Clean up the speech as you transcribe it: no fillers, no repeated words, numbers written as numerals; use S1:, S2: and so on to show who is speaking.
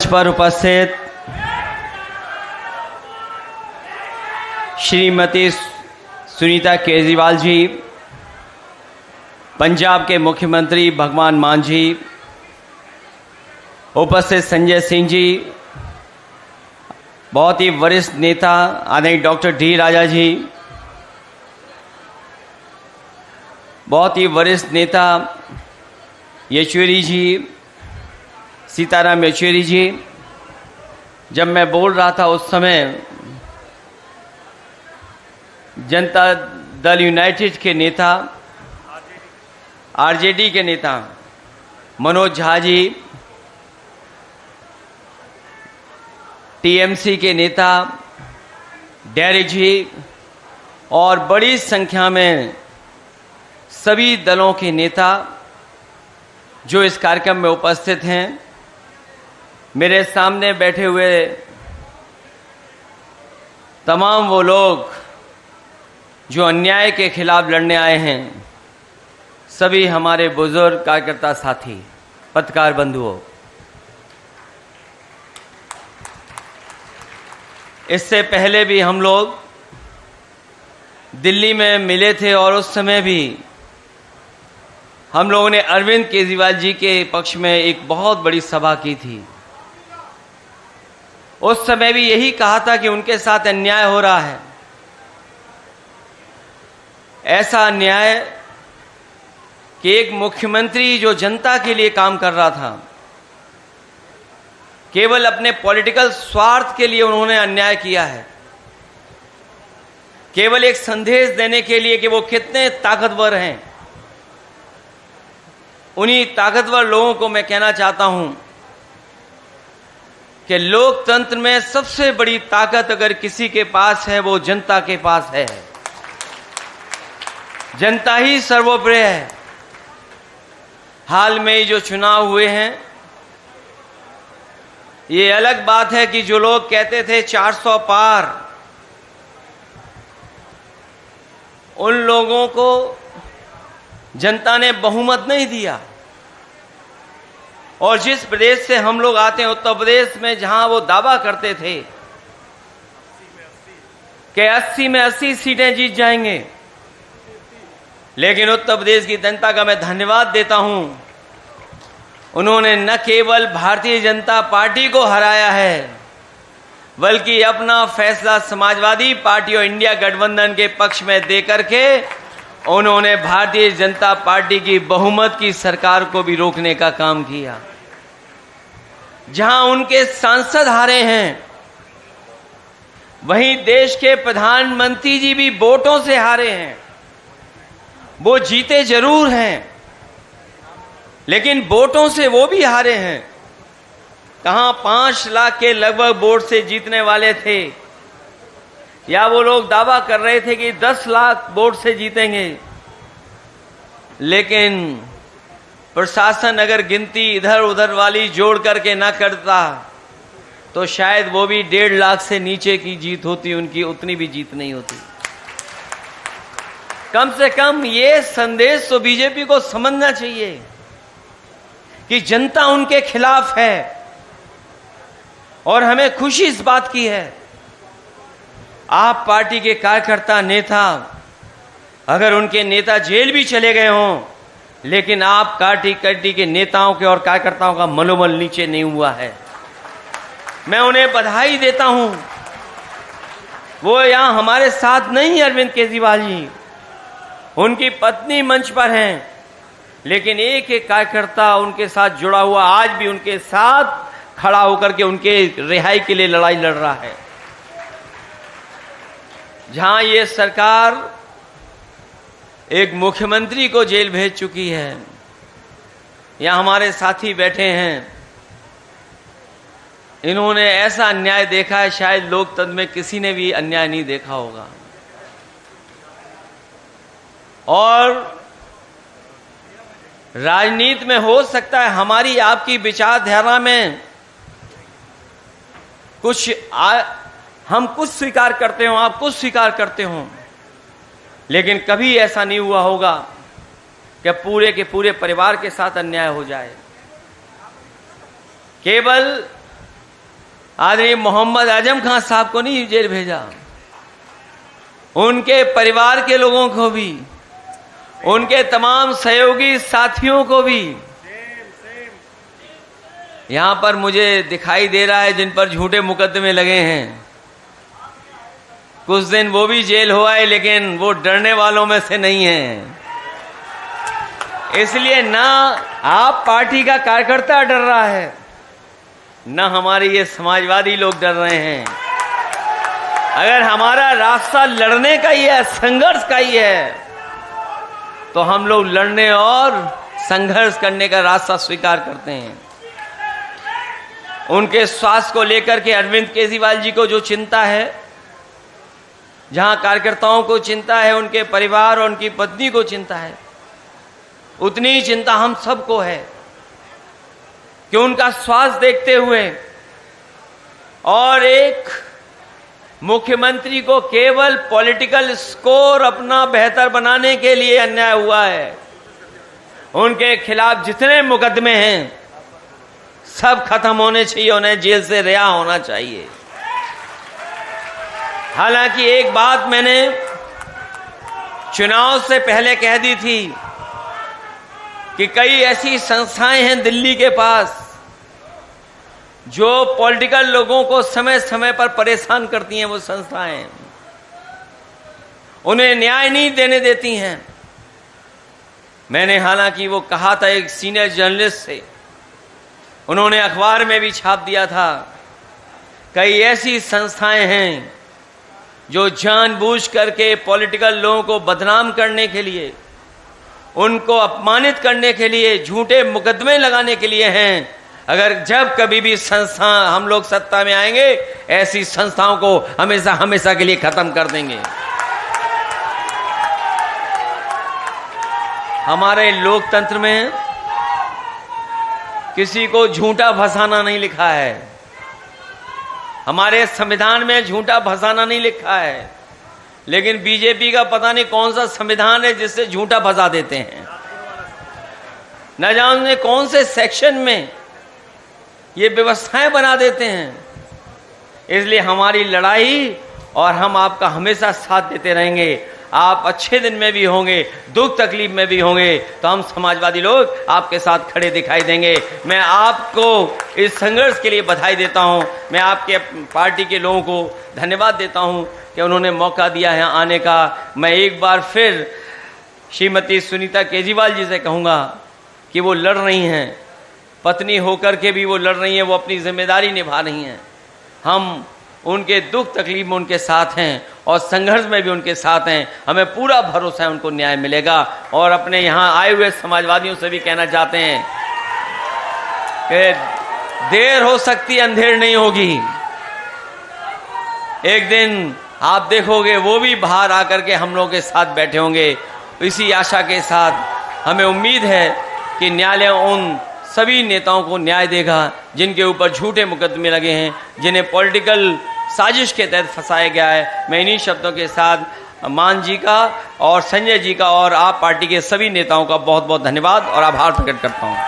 S1: पर उपस्थित श्रीमती सुनीता केजरीवाल जी, पंजाब के मुख्यमंत्री भगवंत मान जी, उपस्थित संजय सिंह जी, बहुत ही वरिष्ठ नेता आदरणीय डॉक्टर डी राजा जी, बहुत ही वरिष्ठ नेता येचुरी जी, सीताराम येचुरी जी। जब मैं बोल रहा था उस समय जनता दल यूनाइटेड के नेता, आरजेडी के नेता मनोज झा जी, टीएमसी के नेता डेरिक जी और बड़ी संख्या में सभी दलों के नेता जो इस कार्यक्रम में उपस्थित हैं, मेरे सामने बैठे हुए तमाम वो लोग जो अन्याय के खिलाफ लड़ने आए हैं, सभी हमारे बुजुर्ग कार्यकर्ता साथी, पत्रकार बंधुओं, इससे पहले भी हम लोग दिल्ली में मिले थे और उस समय भी हम लोगों ने अरविंद केजरीवाल जी के पक्ष में एक बहुत बड़ी सभा की थी। उस समय भी यही कहा था कि उनके साथ अन्याय हो रहा है। ऐसा अन्याय कि एक मुख्यमंत्री जो जनता के लिए काम कर रहा था, केवल अपने पॉलिटिकल स्वार्थ के लिए उन्होंने अन्याय किया है, केवल एक संदेश देने के लिए कि वो कितने ताकतवर हैं। उन्हीं ताकतवर लोगों को मैं कहना चाहता हूं कि लोकतंत्र में सबसे बड़ी ताकत अगर किसी के पास है वो जनता के पास है। जनता ही सर्वोपरि है। हाल में जो चुनाव हुए हैं, ये अलग बात है कि जो लोग कहते थे 400 पार, उन लोगों को जनता ने बहुमत नहीं दिया। और जिस प्रदेश से हम लोग आते हैं, उत्तर प्रदेश में, जहां वो दावा करते थे कि 80 में 80 सीटें जीत जाएंगे, लेकिन उत्तर प्रदेश की जनता का मैं धन्यवाद देता हूं, उन्होंने न केवल भारतीय जनता पार्टी को हराया है, बल्कि अपना फैसला समाजवादी पार्टी और इंडिया गठबंधन के पक्ष में देकर के उन्होंने भारतीय जनता पार्टी की बहुमत की सरकार को भी रोकने का काम किया। जहां उनके सांसद हारे हैं, वहीं देश के प्रधानमंत्री जी भी वोटों से हारे हैं। वो जीते जरूर हैं, लेकिन वोटों से वो भी हारे हैं। कहां 5 लाख के लगभग वोट से जीतने वाले थे, या वो लोग दावा कर रहे थे कि 10 लाख वोट से जीतेंगे, लेकिन प्रशासन अगर गिनती इधर उधर वाली जोड़ करके ना करता तो शायद वो भी 1.5 लाख से नीचे की जीत होती, उनकी उतनी भी जीत नहीं होती। कम से कम ये संदेश तो बीजेपी को समझना चाहिए कि जनता उनके खिलाफ है। और हमें खुशी इस बात की है, आप पार्टी के कार्यकर्ता, नेता, अगर उनके नेता जेल भी चले गए हों, लेकिन आप पार्टी के नेताओं के और कार्यकर्ताओं का मनोबल नीचे नहीं हुआ है। मैं उन्हें बधाई देता हूं। वो यहां हमारे साथ नहीं, अरविंद केजरीवाल जी, उनकी पत्नी मंच पर हैं, लेकिन एक एक कार्यकर्ता उनके साथ जुड़ा हुआ आज भी उनके साथ खड़ा होकर के उनके रिहाई के लिए लड़ाई लड़ रहा है। जहां ये सरकार एक मुख्यमंत्री को जेल भेज चुकी है, यहां हमारे साथी बैठे हैं, इन्होंने ऐसा अन्याय देखा है शायद लोकतंत्र में किसी ने भी अन्याय नहीं देखा होगा। और राजनीति में हो सकता है हमारी आपकी विचारधारा में हम कुछ स्वीकार करते हो, आप कुछ स्वीकार करते हो, लेकिन कभी ऐसा नहीं हुआ होगा कि पूरे के पूरे परिवार के साथ अन्याय हो जाए। केवल आदरणीय मोहम्मद आजम खान साहब को नहीं जेल भेजा, उनके परिवार के लोगों को भी, उनके तमाम सहयोगी साथियों को भी। यहां पर मुझे दिखाई दे रहा है जिन पर झूठे मुकदमे लगे हैं, कुछ दिन वो भी जेल हुआ है, लेकिन वो डरने वालों में से नहीं है। इसलिए ना आप पार्टी का कार्यकर्ता डर रहा है, ना हमारे ये समाजवादी लोग डर रहे हैं। अगर हमारा रास्ता लड़ने का ही है, संघर्ष का ही है, तो हम लोग लड़ने और संघर्ष करने का रास्ता स्वीकार करते हैं। उनके स्वास्थ्य को लेकर के अरविंद केजरीवाल जी को जो चिंता है, जहां कार्यकर्ताओं को चिंता है, उनके परिवार और उनकी पत्नी को चिंता है, उतनी ही चिंता हम सबको है कि उनका स्वास्थ्य देखते हुए और एक मुख्यमंत्री को केवल पॉलिटिकल स्कोर अपना बेहतर बनाने के लिए अन्याय हुआ है। उनके खिलाफ जितने मुकदमे हैं सब खत्म होने चाहिए, उन्हें जेल से रिहा होना चाहिए। हालांकि एक बात मैंने चुनाव से पहले कह दी थी कि कई ऐसी संस्थाएं हैं दिल्ली के पास जो पॉलिटिकल लोगों को समय समय पर परेशान करती हैं। वो संस्थाएं उन्हें न्याय नहीं देने देती हैं। मैंने हालांकि वो कहा था एक सीनियर जर्नलिस्ट से, उन्होंने अखबार में भी छाप दिया था, कई ऐसी संस्थाएं हैं जो जानबूझ करके पॉलिटिकल लोगों को बदनाम करने के लिए, उनको अपमानित करने के लिए, झूठे मुकदमे लगाने के लिए हैं। अगर जब कभी भी संस्था हम लोग सत्ता में आएंगे, ऐसी संस्थाओं को हमेशा हमेशा के लिए खत्म कर देंगे। हमारे लोकतंत्र में किसी को झूठा फंसाना नहीं लिखा है, हमारे संविधान में झूठा फंसाना नहीं लिखा है, लेकिन बीजेपी का पता नहीं कौन सा संविधान है जिससे झूठा फंसा देते हैं। न जाने कौन से सेक्शन में ये व्यवस्थाएं बना देते हैं। इसलिए हमारी लड़ाई और हम आपका हमेशा साथ देते रहेंगे। आप अच्छे दिन में भी होंगे, दुख तकलीफ में भी होंगे, तो हम समाजवादी लोग आपके साथ खड़े दिखाई देंगे। मैं आपको इस संघर्ष के लिए बधाई देता हूं। मैं आपके पार्टी के लोगों को धन्यवाद देता हूं कि उन्होंने मौका दिया है आने का। मैं एक बार फिर श्रीमती सुनीता केजरीवाल जी से कहूँगा कि वो लड़ रही हैं, पत्नी होकर के भी वो लड़ रही हैं, वो अपनी जिम्मेदारी निभा रही हैं। हम उनके दुख तकलीफ में उनके साथ हैं और संघर्ष में भी उनके साथ हैं। हमें पूरा भरोसा है उनको न्याय मिलेगा। और अपने यहाँ आए हुए समाजवादियों से भी कहना चाहते हैं कि देर हो सकती, अंधेर नहीं होगी। एक दिन आप देखोगे वो भी बाहर आकर के हम लोगों के साथ बैठे होंगे। इसी आशा के साथ हमें उम्मीद है कि न्यायालय उन सभी नेताओं को न्याय देगा जिनके ऊपर झूठे मुकदमे लगे हैं, जिन्हें पॉलिटिकल साजिश के तहत फंसाया गया है। मैं इन्हीं शब्दों के साथ मान जी का और संजय जी का और आप पार्टी के सभी नेताओं का बहुत बहुत धन्यवाद और आभार प्रकट करता हूं।